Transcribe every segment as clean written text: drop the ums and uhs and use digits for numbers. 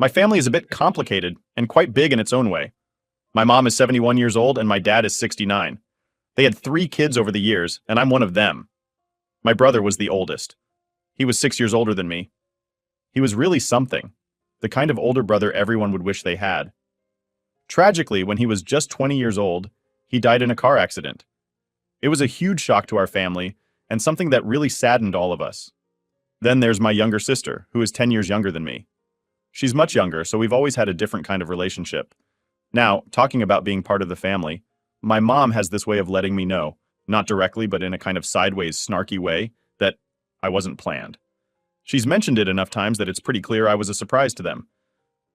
My family is a bit complicated and quite big in its own way. My mom is 71 years old and my dad is 69. They had 3 kids over the years, and I'm one of them. My brother was the oldest. He was 6 years older than me. He was really something, the kind of older brother everyone would wish they had. Tragically, when he was just 20 years old, he died in a car accident. It was a huge shock to our family and something that really saddened all of us. Then there's my younger sister, who is 10 years younger than me. She's much younger, so we've always had a different kind of relationship. Now, talking about being part of the family, my mom has this way of letting me know, not directly but in a kind of sideways, snarky way, that I wasn't planned. She's mentioned it enough times that it's pretty clear I was a surprise to them.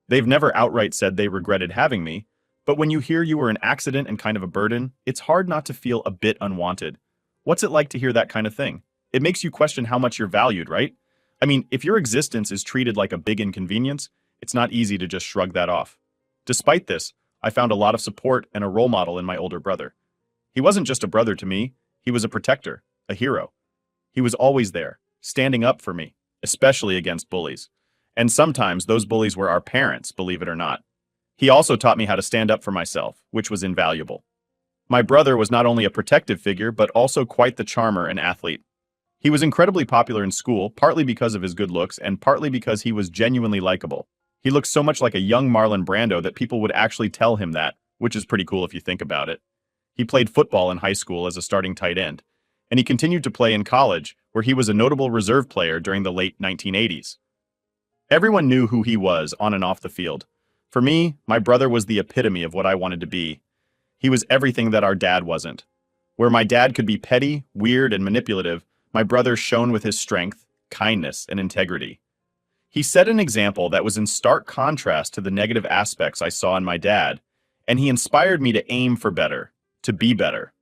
They've never outright said they regretted having me, but when you hear you were an accident and kind of a burden, it's hard not to feel a bit unwanted. What's it like to hear that kind of thing? It makes you question how much you're valued, right? I mean, if your existence is treated like a big inconvenience, it's not easy to just shrug that off. Despite this, I found a lot of support and a role model in my older brother. He wasn't just a brother to me, he was a protector, a hero. He was always there, standing up for me, especially against bullies. And sometimes those bullies were our parents, believe it or not. He also taught me how to stand up for myself, which was invaluable. My brother was not only a protective figure, but also quite the charmer and athlete. He was incredibly popular in school, partly because of his good looks and partly because he was genuinely likable. He looked so much like a young Marlon Brando that people would actually tell him that, which is pretty cool if you think about it. He played football in high school as a starting tight end, and he continued to play in college, where he was a notable reserve player during the late 1980s. Everyone knew who he was on and off the field. For me, my brother was the epitome of what I wanted to be. He was everything that our dad wasn't. Where my dad could be petty, weird, and manipulative, my brother shone with his strength, kindness, and integrity. He set an example that was in stark contrast to the negative aspects I saw in my dad, and he inspired me to aim for better, to be better.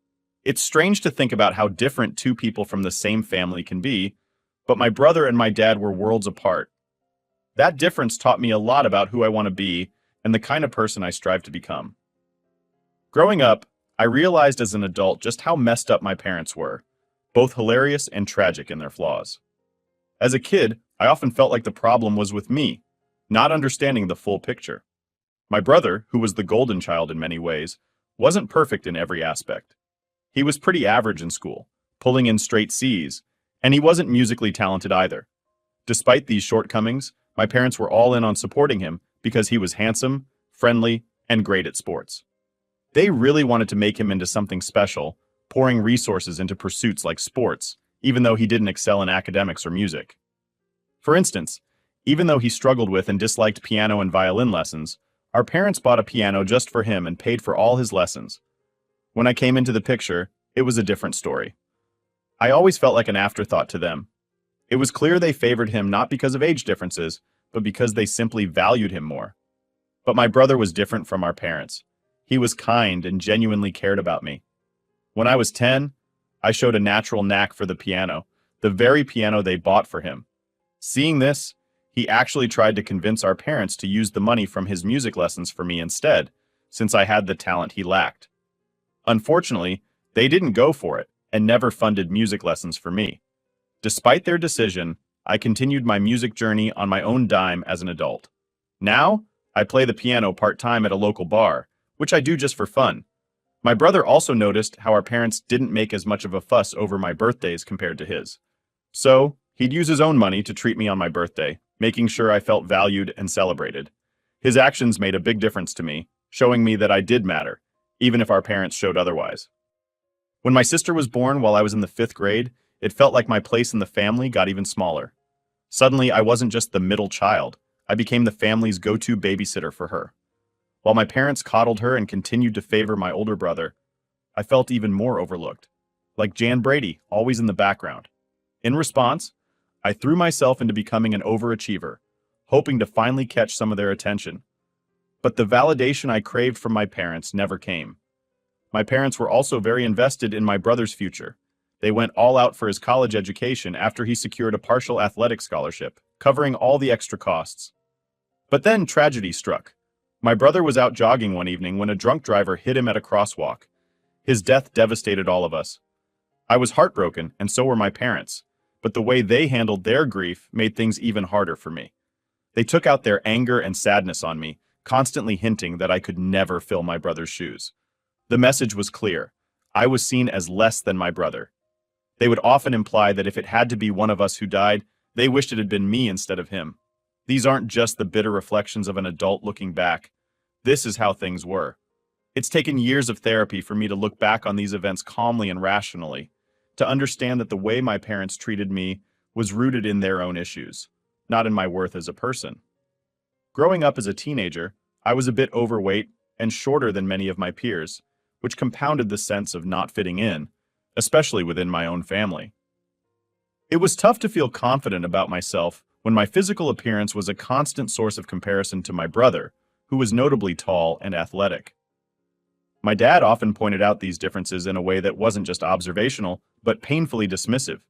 It's strange to think about how different two people from the same family can be, but my brother and my dad were worlds apart. That difference taught me a lot about who I want to be and the kind of person I strive to become. Growing up, I realized as an adult just how messed up my parents were, both hilarious and tragic in their flaws. As a kid, I often felt like the problem was with me, not understanding the full picture. My brother, who was the golden child in many ways, wasn't perfect in every aspect. He was pretty average in school, pulling in straight C's, and he wasn't musically talented either. Despite these shortcomings, my parents were all in on supporting him because he was handsome, friendly, and great at sports. They really wanted to make him into something special, pouring resources into pursuits like sports, even though he didn't excel in academics or music. For instance, even though he struggled with and disliked piano and violin lessons, our parents bought a piano just for him and paid for all his lessons. When I came into the picture, it was a different story. I always felt like an afterthought to them. It was clear they favored him not because of age differences, but because they simply valued him more. But my brother was different from our parents. He was kind and genuinely cared about me. When I was 10, I showed a natural knack for the piano, the very piano they bought for him. Seeing this, he actually tried to convince our parents to use the money from his music lessons for me instead, since I had the talent he lacked. Unfortunately, they didn't go for it and never funded music lessons for me. Despite their decision, I continued my music journey on my own dime as an adult. Now, I play the piano part-time at a local bar, which I do just for fun. My brother also noticed how our parents didn't make as much of a fuss over my birthdays compared to his. So, he'd use his own money to treat me on my birthday, making sure I felt valued and celebrated. His actions made a big difference to me, showing me that I did matter, even if our parents showed otherwise. When my sister was born while I was in the 5th grade, it felt like my place in the family got even smaller. Suddenly, I wasn't just the middle child. I became the family's go-to babysitter for her. While my parents coddled her and continued to favor my older brother, I felt even more overlooked, like Jan Brady, always in the background. In response, I threw myself into becoming an overachiever, hoping to finally catch some of their attention. But the validation I craved from my parents never came. My parents were also very invested in my brother's future. They went all out for his college education after he secured a partial athletic scholarship, covering all the extra costs. But then tragedy struck. My brother was out jogging one evening when a drunk driver hit him at a crosswalk. His death devastated all of us. I was heartbroken, and so were my parents, but the way they handled their grief made things even harder for me. They took out their anger and sadness on me, constantly hinting that I could never fill my brother's shoes. The message was clear. I was seen as less than my brother. They would often imply that if it had to be one of us who died, they wished it had been me instead of him. These aren't just the bitter reflections of an adult looking back. This is how things were. It's taken years of therapy for me to look back on these events calmly and rationally, to understand that the way my parents treated me was rooted in their own issues, not in my worth as a person. Growing up as a teenager, I was a bit overweight and shorter than many of my peers, which compounded the sense of not fitting in, especially within my own family. It was tough to feel confident about myself when my physical appearance was a constant source of comparison to my brother, who was notably tall and athletic. My dad often pointed out these differences in a way that wasn't just observational, but painfully dismissive.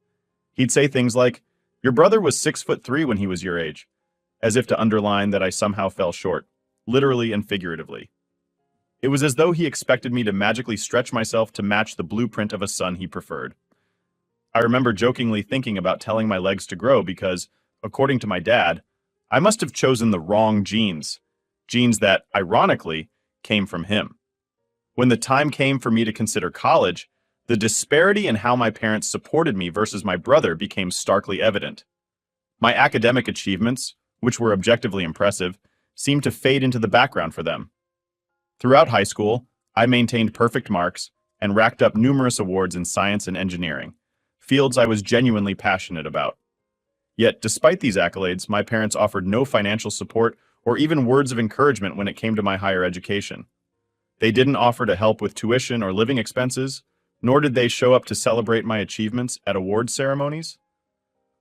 He'd say things like, "Your brother was 6'3" when he was your age," as if to underline that I somehow fell short, literally and figuratively. It was as though he expected me to magically stretch myself to match the blueprint of a son he preferred. I remember jokingly thinking about telling my legs to grow because, according to my dad, I must have chosen the wrong genes that, ironically, came from him. When the time came for me to consider college, the disparity in how my parents supported me versus my brother became starkly evident. My academic achievements, which were objectively impressive, seemed to fade into the background for them. Throughout high school, I maintained perfect marks and racked up numerous awards in science and engineering, fields I was genuinely passionate about. Yet, despite these accolades, my parents offered no financial support or even words of encouragement when it came to my higher education. They didn't offer to help with tuition or living expenses, nor did they show up to celebrate my achievements at awards ceremonies.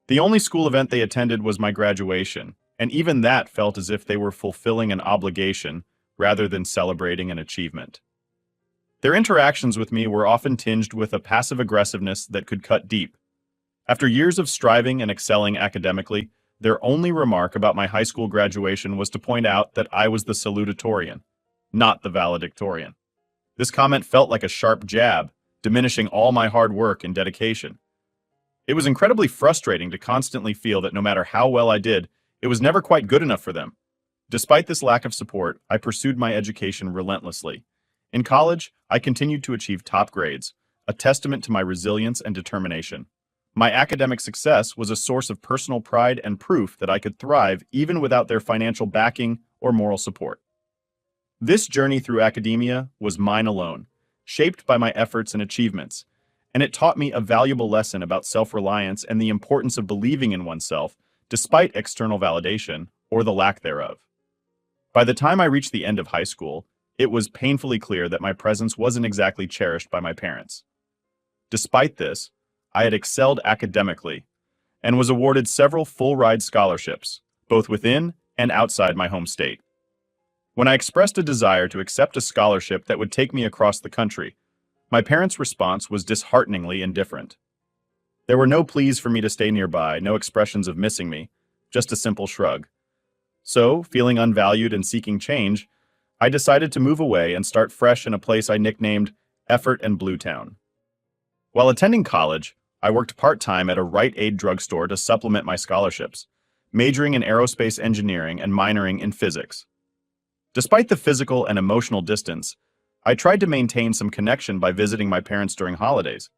The only school event they attended was my graduation, and even that felt as if they were fulfilling an obligation rather than celebrating an achievement. Their interactions with me were often tinged with a passive aggressiveness that could cut deep. After years of striving and excelling academically, their only remark about my high school graduation was to point out that I was the salutatorian, not the valedictorian. This comment felt like a sharp jab, diminishing all my hard work and dedication. It was incredibly frustrating to constantly feel that no matter how well I did, it was never quite good enough for them. Despite this lack of support, I pursued my education relentlessly. In college, I continued to achieve top grades, a testament to my resilience and determination. My academic success was a source of personal pride and proof that I could thrive even without their financial backing or moral support. This journey through academia was mine alone, shaped by my efforts and achievements, and it taught me a valuable lesson about self-reliance and the importance of believing in oneself despite external validation or the lack thereof. By the time I reached the end of high school, it was painfully clear that my presence wasn't exactly cherished by my parents. Despite this, I had excelled academically and was awarded several full-ride scholarships, both within and outside my home state. When I expressed a desire to accept a scholarship that would take me across the country, my parents' response was dishearteningly indifferent. There were no pleas for me to stay nearby, no expressions of missing me, just a simple shrug. So, feeling unvalued and seeking change, I decided to move away and start fresh in a place I nicknamed Effort and Bluetown. While attending college, I worked part-time at a Rite Aid drugstore to supplement my scholarships, majoring in aerospace engineering and minoring in physics. Despite the physical and emotional distance, I tried to maintain some connection by visiting my parents during holidays.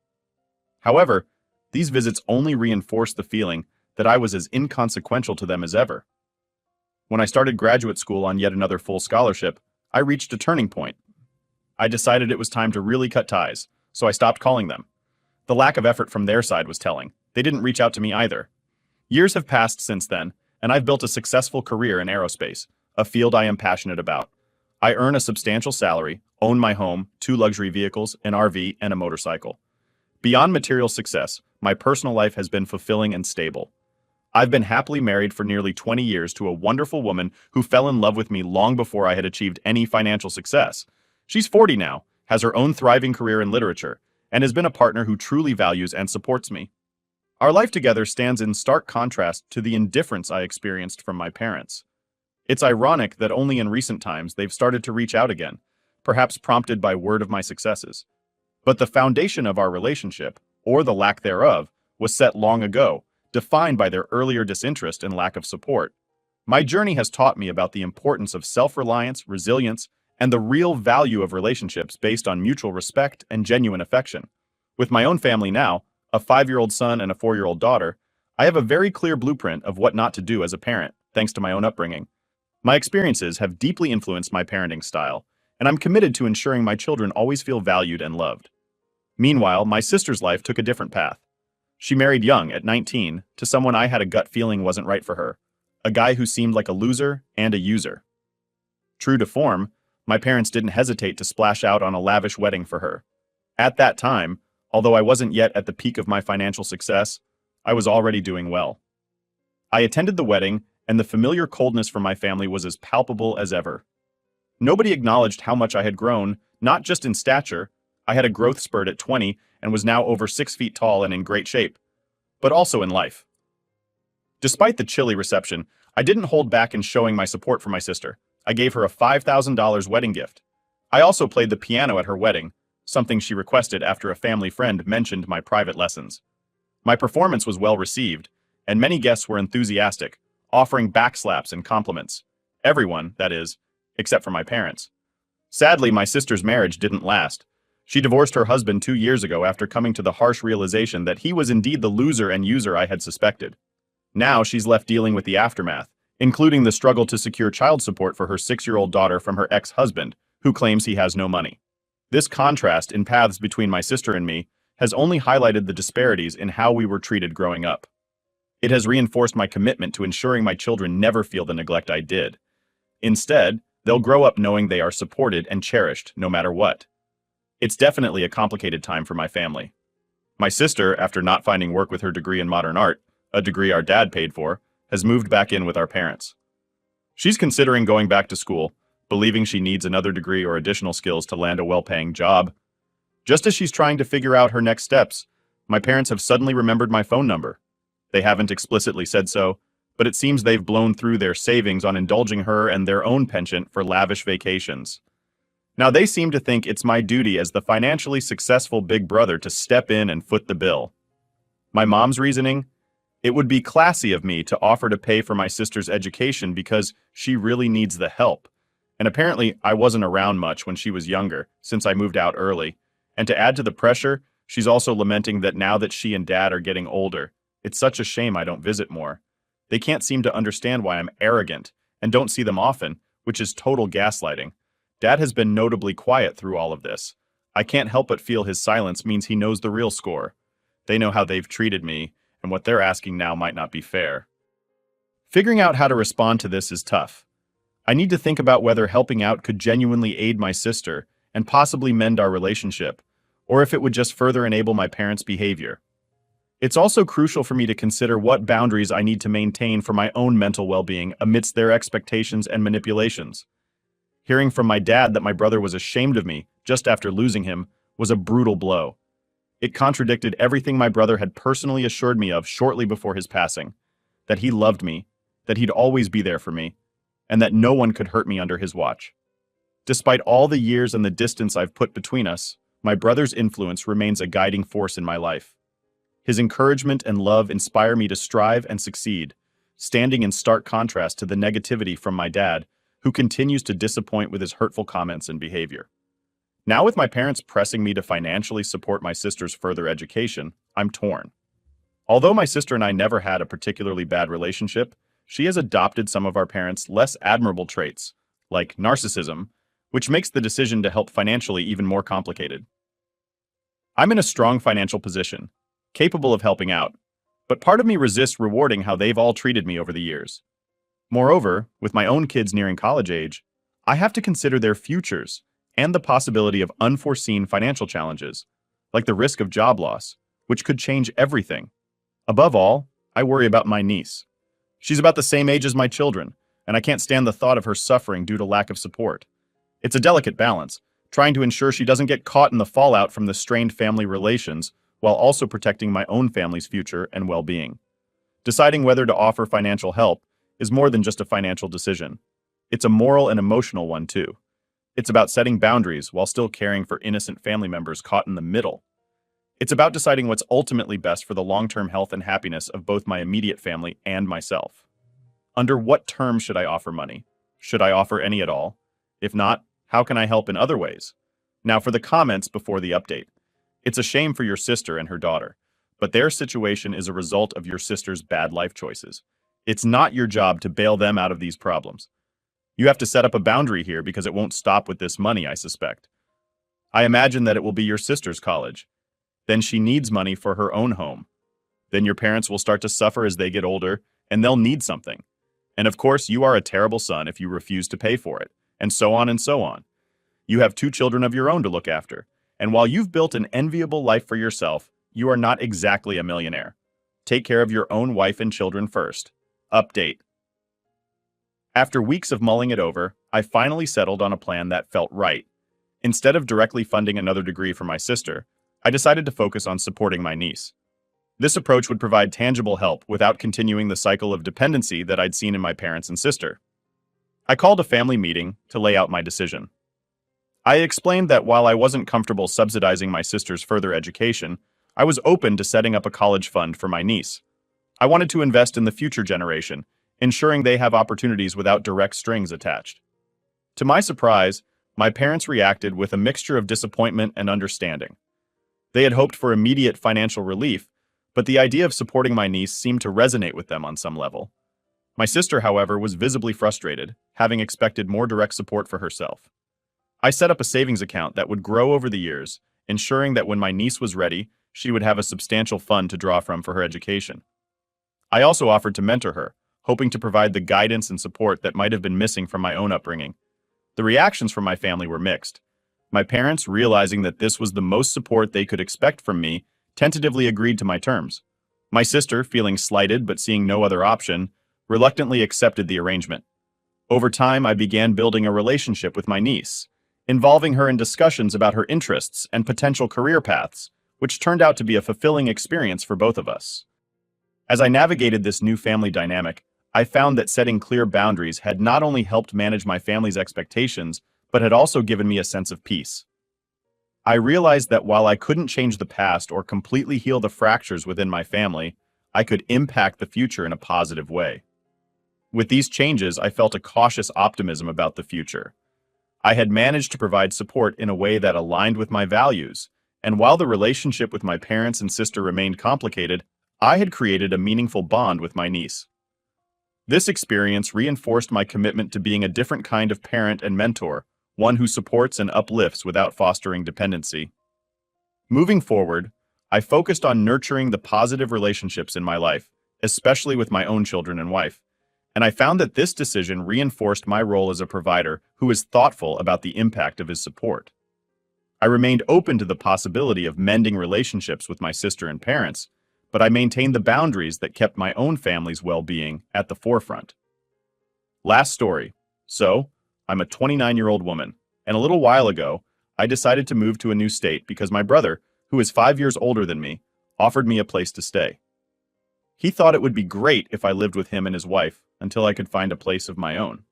However, these visits only reinforced the feeling that I was as inconsequential to them as ever. When I started graduate school on yet another full scholarship, I reached a turning point. I decided it was time to really cut ties, so I stopped calling them. The lack of effort from their side was telling. They didn't reach out to me either. Years have passed since then, and I've built a successful career in aerospace, a field I am passionate about. I earn a substantial salary, own my home, 2 luxury vehicles, an RV, and a motorcycle. Beyond material success, my personal life has been fulfilling and stable. I've been happily married for nearly 20 years to a wonderful woman who fell in love with me long before I had achieved any financial success. She's 40 now, has her own thriving career in literature, and has been a partner who truly values and supports me. Our life together stands in stark contrast to the indifference I experienced from my parents. It's ironic that only in recent times they've started to reach out again, perhaps prompted by word of my successes. But the foundation of our relationship, or the lack thereof, was set long ago, defined by their earlier disinterest and lack of support. My journey has taught me about the importance of self-reliance, resilience, and the real value of relationships based on mutual respect and genuine affection. With my own family now, a 5-year-old son and a 4-year-old daughter, I have a very clear blueprint of what not to do as a parent, thanks to my own upbringing. My experiences have deeply influenced my parenting style, and I'm committed to ensuring my children always feel valued and loved. Meanwhile, my sister's life took a different path. She married young, at 19, to someone I had a gut feeling wasn't right for her, a guy who seemed like a loser and a user. True to form, my parents didn't hesitate to splash out on a lavish wedding for her. At that time, although I wasn't yet at the peak of my financial success, I was already doing well. I attended the wedding, and the familiar coldness from my family was as palpable as ever. Nobody acknowledged how much I had grown, not just in stature. I had a growth spurt at 20 and was now over 6 feet tall and in great shape, but also in life. Despite the chilly reception, I didn't hold back in showing my support for my sister. I gave her a $5,000 wedding gift. I also played the piano at her wedding, something she requested after a family friend mentioned my private lessons. My performance was well received, and many guests were enthusiastic, offering backslaps and compliments. Everyone, that is, except for my parents. Sadly, my sister's marriage didn't last. She divorced her husband 2 years ago after coming to the harsh realization that he was indeed the loser and user I had suspected. Now she's left dealing with the aftermath, including the struggle to secure child support for her 6-year-old daughter from her ex-husband, who claims he has no money. This contrast in paths between my sister and me has only highlighted the disparities in how we were treated growing up. It has reinforced my commitment to ensuring my children never feel the neglect I did. Instead, they'll grow up knowing they are supported and cherished no matter what. It's definitely a complicated time for my family. My sister, after not finding work with her degree in modern art, a degree our dad paid for, has moved back in with our parents. She's considering going back to school, believing she needs another degree or additional skills to land a well-paying job. Just as she's trying to figure out her next steps, my parents have suddenly remembered my phone number. They haven't explicitly said so, but it seems they've blown through their savings on indulging her and their own penchant for lavish vacations. Now they seem to think it's my duty as the financially successful big brother to step in and foot the bill. My mom's reasoning? It would be classy of me to offer to pay for my sister's education because she really needs the help. And apparently I wasn't around much when she was younger, since I moved out early. And to add to the pressure, she's also lamenting that now that she and dad are getting older, it's such a shame I don't visit more. They can't seem to understand why I'm arrogant and don't see them often, which is total gaslighting. Dad has been notably quiet through all of this. I can't help but feel his silence means he knows the real score. They know how they've treated me, and what they're asking now might not be fair. Figuring out how to respond to this is tough. I need to think about whether helping out could genuinely aid my sister and possibly mend our relationship, or if it would just further enable my parents' behavior. It's also crucial for me to consider what boundaries I need to maintain for my own mental well-being amidst their expectations and manipulations. Hearing from my dad that my brother was ashamed of me just after losing him was a brutal blow. It contradicted everything my brother had personally assured me of shortly before his passing, that he loved me, that he'd always be there for me, and that no one could hurt me under his watch. Despite all the years and the distance I've put between us, my brother's influence remains a guiding force in my life. His encouragement and love inspire me to strive and succeed, standing in stark contrast to the negativity from my dad, who continues to disappoint with his hurtful comments and behavior. Now with my parents pressing me to financially support my sister's further education, I'm torn. Although my sister and I never had a particularly bad relationship, she has adopted some of our parents' less admirable traits, like narcissism, which makes the decision to help financially even more complicated. I'm in a strong financial position, capable of helping out, but part of me resists rewarding how they've all treated me over the years. Moreover, with my own kids nearing college age, I have to consider their futures and the possibility of unforeseen financial challenges, like the risk of job loss, which could change everything. Above all, I worry about my niece. She's about the same age as my children, and I can't stand the thought of her suffering due to lack of support. It's a delicate balance, trying to ensure she doesn't get caught in the fallout from the strained family relations while also protecting my own family's future and well-being. Deciding whether to offer financial help is more than just a financial decision. It's a moral and emotional one, too. It's about setting boundaries while still caring for innocent family members caught in the middle. It's about deciding what's ultimately best for the long-term health and happiness of both my immediate family and myself. Under what terms should I offer money? Should I offer any at all? If not, how can I help in other ways? Now for the comments before the update. It's a shame for your sister and her daughter, but their situation is a result of your sister's bad life choices. It's not your job to bail them out of these problems. You have to set up a boundary here because it won't stop with this money, I suspect. I imagine that it will be your sister's college. Then she needs money for her own home. Then your parents will start to suffer as they get older, and they'll need something. And of course, you are a terrible son if you refuse to pay for it, and so on and so on. You have 2 children of your own to look after, and while you've built an enviable life for yourself, you are not exactly a millionaire. Take care of your own wife and children first. Update. After weeks of mulling it over, I finally settled on a plan that felt right. Instead of directly funding another degree for my sister, I decided to focus on supporting my niece. This approach would provide tangible help without continuing the cycle of dependency that I'd seen in my parents and sister. I called a family meeting to lay out my decision. I explained that while I wasn't comfortable subsidizing my sister's further education, I was open to setting up a college fund for my niece. I wanted to invest in the future generation, ensuring they have opportunities without direct strings attached. To my surprise, my parents reacted with a mixture of disappointment and understanding. They had hoped for immediate financial relief, but the idea of supporting my niece seemed to resonate with them on some level. My sister, however, was visibly frustrated, having expected more direct support for herself. I set up a savings account that would grow over the years, ensuring that when my niece was ready, she would have a substantial fund to draw from for her education. I also offered to mentor her, hoping to provide the guidance and support that might have been missing from my own upbringing. The reactions from my family were mixed. My parents, realizing that this was the most support they could expect from me, tentatively agreed to my terms. My sister, feeling slighted but seeing no other option, reluctantly accepted the arrangement. Over time, I began building a relationship with my niece, involving her in discussions about her interests and potential career paths, which turned out to be a fulfilling experience for both of us. As I navigated this new family dynamic, I found that setting clear boundaries had not only helped manage my family's expectations, but had also given me a sense of peace. I realized that while I couldn't change the past or completely heal the fractures within my family, I could impact the future in a positive way. With these changes, I felt a cautious optimism about the future. I had managed to provide support in a way that aligned with my values, and while the relationship with my parents and sister remained complicated, I had created a meaningful bond with my niece. This experience reinforced my commitment to being a different kind of parent and mentor, one who supports and uplifts without fostering dependency. Moving forward, I focused on nurturing the positive relationships in my life, especially with my own children and wife, and I found that this decision reinforced my role as a provider who is thoughtful about the impact of his support. I remained open to the possibility of mending relationships with my sister and parents, but I maintained the boundaries that kept my own family's well-being at the forefront. Last story. So, I'm a 29-year-old woman, and a little while ago, I decided to move to a new state because my brother, who is 5 years older than me, offered me a place to stay. He thought it would be great if I lived with him and his wife until I could find a place of my own.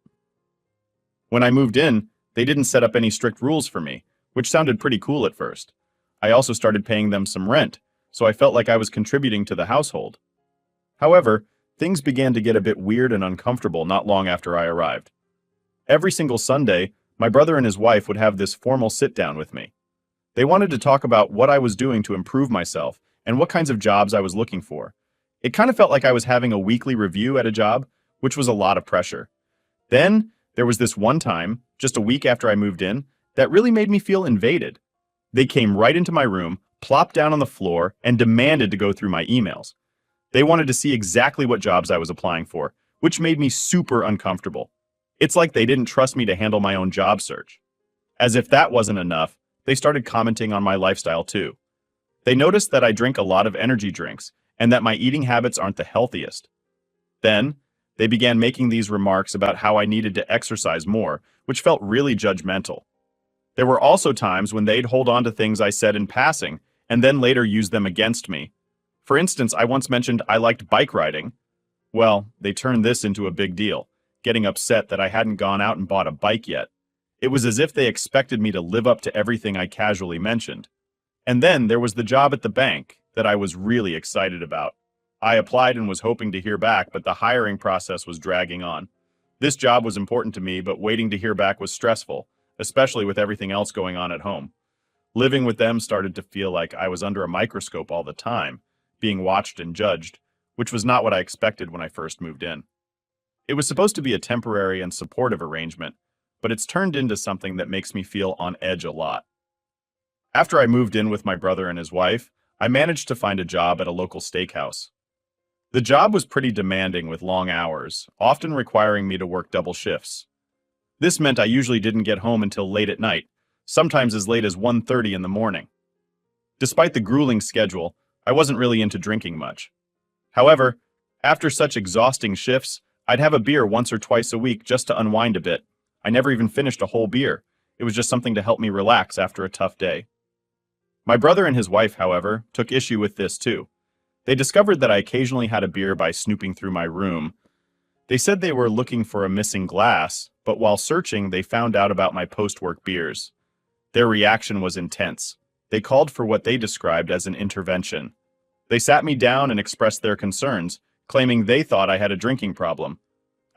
When I moved in, they didn't set up any strict rules for me, which sounded pretty cool at first. I also started paying them some rent, so I felt like I was contributing to the household. However, things began to get a bit weird and uncomfortable not long after I arrived. Every single Sunday, my brother and his wife would have this formal sit-down with me. They wanted to talk about what I was doing to improve myself and what kinds of jobs I was looking for. It kind of felt like I was having a weekly review at a job, which was a lot of pressure. Then, there was this one time, just a week after I moved in, that really made me feel invaded. They came right into my room, plopped down on the floor, and demanded to go through my emails. They wanted to see exactly what jobs I was applying for, which made me super uncomfortable. It's like they didn't trust me to handle my own job search. As if that wasn't enough, they started commenting on my lifestyle too. They noticed that I drink a lot of energy drinks and that my eating habits aren't the healthiest. Then, they began making these remarks about how I needed to exercise more, which felt really judgmental. There were also times when they'd hold on to things I said in passing and then later use them against me. For instance, I once mentioned I liked bike riding. Well, they turned this into a big deal, getting upset that I hadn't gone out and bought a bike yet. It was as if they expected me to live up to everything I casually mentioned. And then there was the job at the bank that I was really excited about. I applied and was hoping to hear back, but the hiring process was dragging on. This job was important to me, but waiting to hear back was stressful, especially with everything else going on at home. Living with them started to feel like I was under a microscope all the time, being watched and judged, which was not what I expected when I first moved in. It was supposed to be a temporary and supportive arrangement, but it's turned into something that makes me feel on edge a lot. After I moved in with my brother and his wife, I managed to find a job at a local steakhouse. The job was pretty demanding with long hours, often requiring me to work double shifts. This meant I usually didn't get home until late at night, sometimes as late as 1:30 in the morning. Despite the grueling schedule, I wasn't really into drinking much. However, after such exhausting shifts, I'd have a beer once or twice a week just to unwind a bit. I never even finished a whole beer. It was just something to help me relax after a tough day. My brother and his wife, however, took issue with this too. They discovered that I occasionally had a beer by snooping through my room. They said they were looking for a missing glass, but while searching, they found out about my post-work beers. Their reaction was intense. They called for what they described as an intervention. They sat me down and expressed their concerns, claiming they thought I had a drinking problem.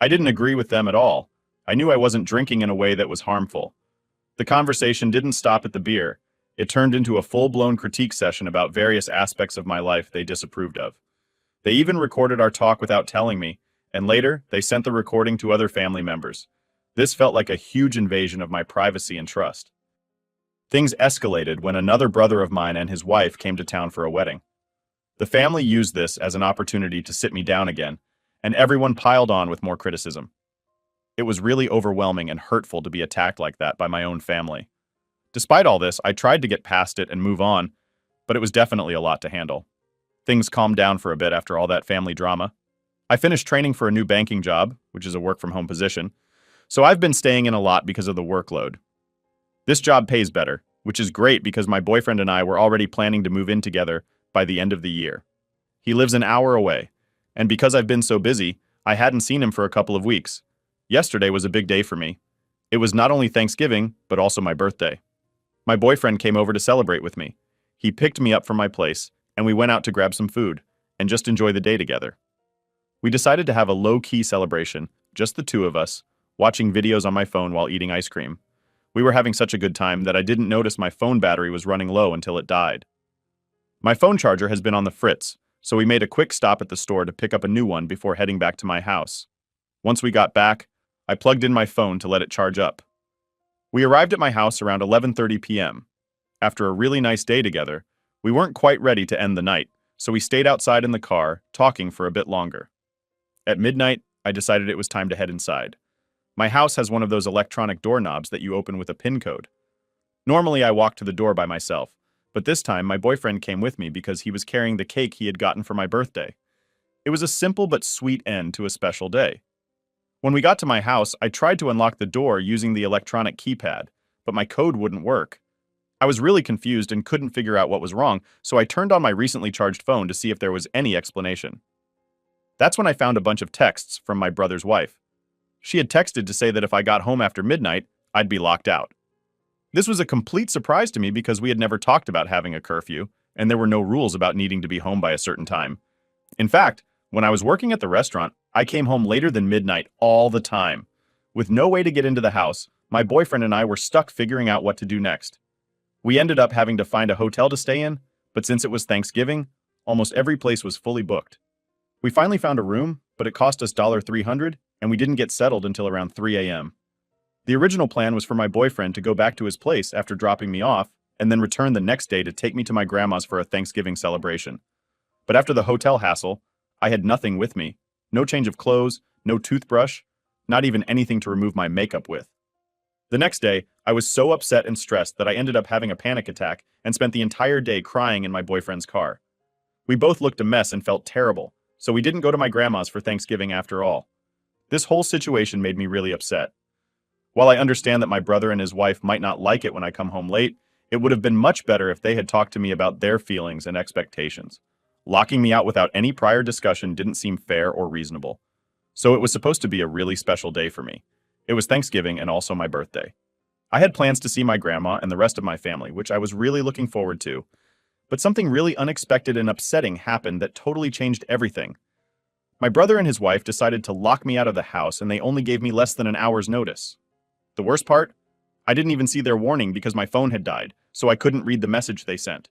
I didn't agree with them at all. I knew I wasn't drinking in a way that was harmful. The conversation didn't stop at the beer. It turned into a full-blown critique session about various aspects of my life they disapproved of. They even recorded our talk without telling me, and later, they sent the recording to other family members. This felt like a huge invasion of my privacy and trust. Things escalated when another brother of mine and his wife came to town for a wedding. The family used this as an opportunity to sit me down again, and everyone piled on with more criticism. It was really overwhelming and hurtful to be attacked like that by my own family. Despite all this, I tried to get past it and move on, but it was definitely a lot to handle. Things calmed down for a bit after all that family drama. I finished training for a new banking job, which is a work-from-home position, so I've been staying in a lot because of the workload. This job pays better, which is great because my boyfriend and I were already planning to move in together by the end of the year. He lives an hour away, and because I've been so busy, I hadn't seen him for a couple of weeks. Yesterday was a big day for me. It was not only Thanksgiving, but also my birthday. My boyfriend came over to celebrate with me. He picked me up from my place, and we went out to grab some food, and just enjoy the day together. We decided to have a low-key celebration, just the two of us, watching videos on my phone while eating ice cream. We were having such a good time that I didn't notice my phone battery was running low until it died. My phone charger has been on the fritz, so we made a quick stop at the store to pick up a new one before heading back to my house. Once we got back, I plugged in my phone to let it charge up. We arrived at my house around 11:30 p.m. After a really nice day together, we weren't quite ready to end the night, so we stayed outside in the car, talking for a bit longer. At midnight, I decided it was time to head inside. My house has one of those electronic doorknobs that you open with a PIN code. Normally, I walk to the door by myself, but this time my boyfriend came with me because he was carrying the cake he had gotten for my birthday. It was a simple but sweet end to a special day. When we got to my house, I tried to unlock the door using the electronic keypad, but my code wouldn't work. I was really confused and couldn't figure out what was wrong, so I turned on my recently charged phone to see if there was any explanation. That's when I found a bunch of texts from my brother's wife. She had texted to say that if I got home after midnight, I'd be locked out. This was a complete surprise to me because we had never talked about having a curfew, and there were no rules about needing to be home by a certain time. In fact, when I was working at the restaurant, I came home later than midnight all the time. With no way to get into the house, my boyfriend and I were stuck figuring out what to do next. We ended up having to find a hotel to stay in, but since it was Thanksgiving, almost every place was fully booked. We finally found a room, but it cost us $300, and we didn't get settled until around 3 a.m. The original plan was for my boyfriend to go back to his place after dropping me off, and then return the next day to take me to my grandma's for a Thanksgiving celebration. But after the hotel hassle, I had nothing with me. No change of clothes, no toothbrush, not even anything to remove my makeup with. The next day, I was so upset and stressed that I ended up having a panic attack and spent the entire day crying in my boyfriend's car. We both looked a mess and felt terrible, so we didn't go to my grandma's for Thanksgiving after all. This whole situation made me really upset. While I understand that my brother and his wife might not like it when I come home late, it would have been much better if they had talked to me about their feelings and expectations. Locking me out without any prior discussion didn't seem fair or reasonable. So it was supposed to be a really special day for me. It was Thanksgiving and also my birthday. I had plans to see my grandma and the rest of my family, which I was really looking forward to. But something really unexpected and upsetting happened that totally changed everything. My brother and his wife decided to lock me out of the house, and they only gave me less than an hour's notice. The worst part? I didn't even see their warning because my phone had died, so I couldn't read the message they sent.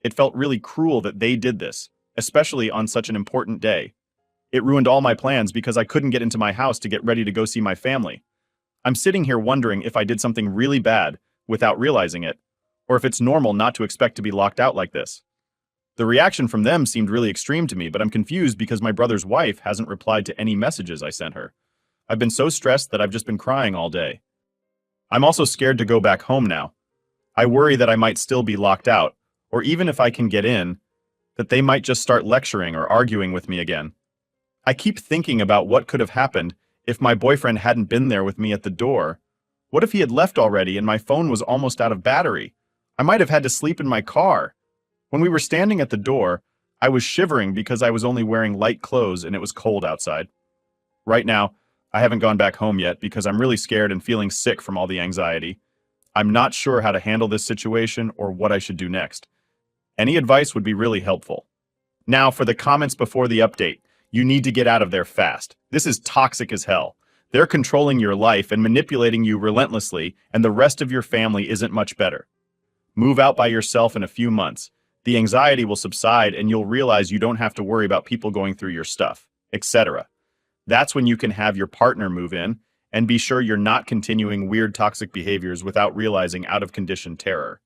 It felt really cruel that they did this, especially on such an important day. It ruined all my plans because I couldn't get into my house to get ready to go see my family. I'm sitting here wondering if I did something really bad without realizing it, or if it's normal not to expect to be locked out like this. The reaction from them seemed really extreme to me, but I'm confused because my brother's wife hasn't replied to any messages I sent her. I've been so stressed that I've just been crying all day. I'm also scared to go back home now. I worry that I might still be locked out, or even if I can get in, that they might just start lecturing or arguing with me again. I keep thinking about what could have happened if my boyfriend hadn't been there with me at the door. What if he had left already and my phone was almost out of battery? I might have had to sleep in my car. When we were standing at the door, I was shivering because I was only wearing light clothes and it was cold outside. Right now, I haven't gone back home yet because I'm really scared and feeling sick from all the anxiety. I'm not sure how to handle this situation or what I should do next. Any advice would be really helpful. Now for the comments before the update. You need to get out of there fast. This is toxic as hell. They're controlling your life and manipulating you relentlessly, and the rest of your family isn't much better. Move out by yourself in a few months. The anxiety will subside and you'll realize you don't have to worry about people going through your stuff, etc. That's when you can have your partner move in and be sure you're not continuing weird toxic behaviors without realizing out of condition terror.